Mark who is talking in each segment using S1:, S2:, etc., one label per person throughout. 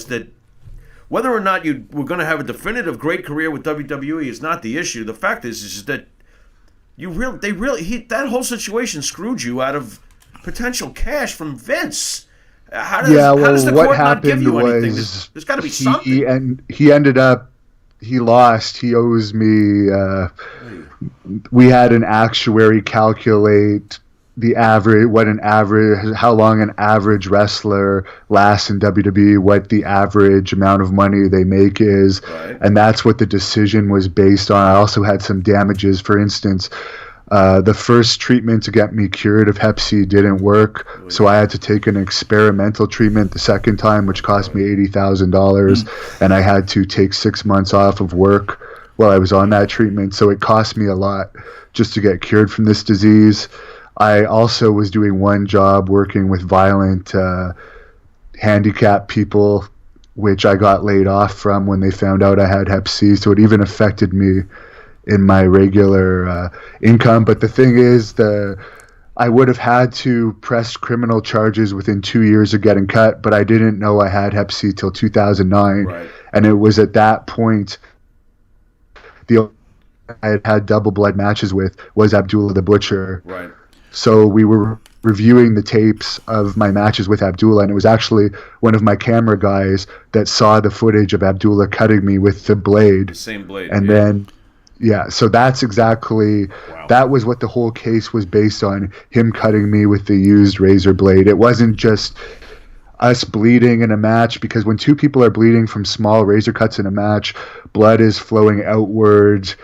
S1: that whether or not you were going to have a definitive great career with WWE is not the issue. The fact is that that whole situation screwed you out of potential cash from Vince. How does the court not give you anything? There's got to be something.
S2: He ended up, he lost. He owes me. We had an actuary calculate how long an average wrestler lasts in WWE, what the average amount of money they make is, right. And that's what the decision was based on. I also had some damages. For instance, the first treatment to get me cured of Hep C didn't work, so I had to take an experimental treatment the second time, which cost me $80,000, and I had to take 6 months off of work while I was on that treatment, so it cost me a lot just to get cured from this disease. I also was doing one job working with violent handicapped people, which I got laid off from when they found out I had Hep C, so it even affected me in my regular income. But the thing is, I would have had to press criminal charges within 2 years of getting cut, but I didn't know I had Hep C till 2009.
S1: Right.
S2: And it was at that point I had double blood matches with was Abdullah the Butcher.
S1: Right.
S2: So we were reviewing the tapes of my matches with Abdullah, and it was actually one of my camera guys that saw the footage of Abdullah cutting me with the blade.
S1: The same blade.
S2: And then, so that's exactly, that was what the whole case was based on, him cutting me with the used razor blade. It wasn't just us bleeding in a match, because when two people are bleeding from small razor cuts in a match, blood is flowing outwards.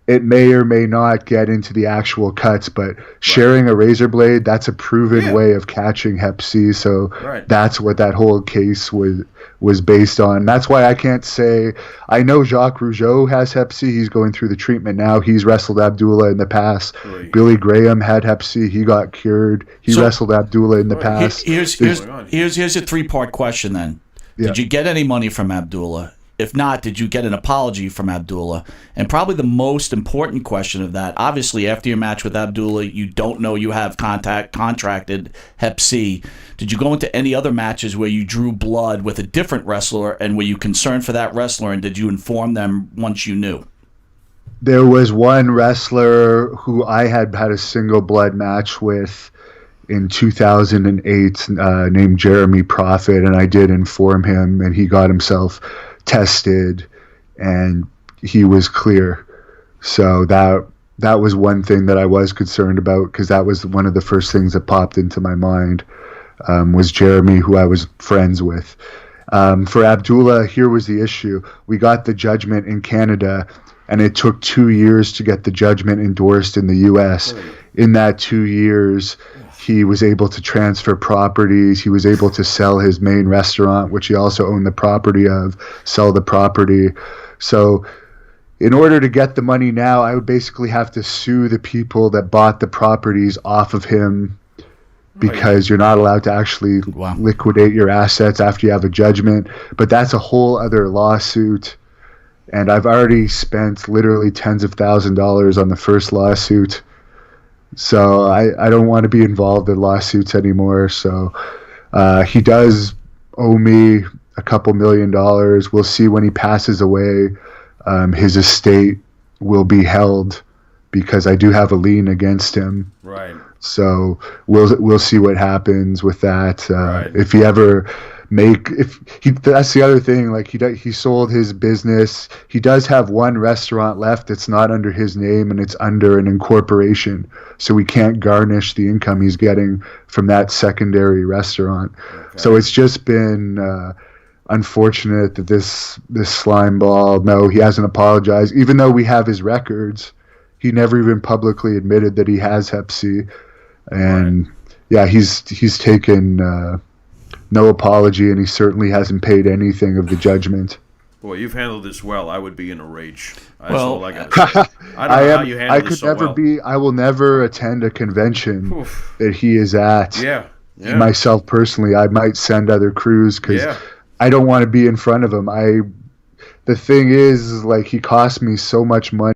S2: It may or may not get into the actual cuts, but sharing a razor blade, that's a proven way of catching Hep C. So that's what that whole case was based on. That's why I can't say. I know Jacques Rougeau has Hep C. He's going through the treatment now. He's wrestled Abdullah in the past.
S1: Right.
S2: Billy Graham had Hep C. He got cured. He wrestled Abdullah in the past.
S3: Here's a three-part question then. Did you get any money from Abdullah? If not, did you get an apology from Abdullah? And probably the most important question of that, obviously after your match with Abdullah, you don't know you have contracted Hep C. Did you go into any other matches where you drew blood with a different wrestler, and were you concerned for that wrestler, and did you inform them once you knew?
S2: There was one wrestler who I had a single blood match with in 2008 named Jeremy Prophet, and I did inform him, and he got himself tested and he was clear. So that was one thing that I was concerned about, because that was one of the first things that popped into my mind, was Jeremy, who I was friends with. For Abdullah, here was the issue. We got the judgment in Canada, and it took 2 years to get the judgment endorsed in the US. In that 2 years, he was able to transfer properties. He was able to sell his main restaurant, which he also owned the property of, sell the property. So in order to get the money now, I would basically have to sue the people that bought the properties off of him, because you're not allowed to actually liquidate your assets after you have a judgment. But that's a whole other lawsuit. And I've already spent literally tens of thousands of dollars on the first lawsuit. So I don't want to be involved in lawsuits anymore. So he does owe me a couple $1 million. We'll see when he passes away. His estate will be held, because I do have a lien against him.
S1: Right.
S2: So we'll see what happens with that. If he ever that's the other thing. Like he sold his business. He does have one restaurant left. It's not under his name, and it's under an incorporation. So we can't garnish the income he's getting from that secondary restaurant. Okay. So it's just been unfortunate that this slime ball. No, he hasn't apologized, even though we have his records. He never even publicly admitted that he has Hep C, and he's taken no apology, and he certainly hasn't paid anything of the judgment.
S1: Boy, you've handled this well. I would be in a rage. I
S2: Well,
S1: don't know how you handle this so well.
S2: I will never attend a convention that he is at.
S1: Yeah.
S2: Myself personally, I might send other crews, because I don't want to be in front of him. The thing is, like, he cost me so much money.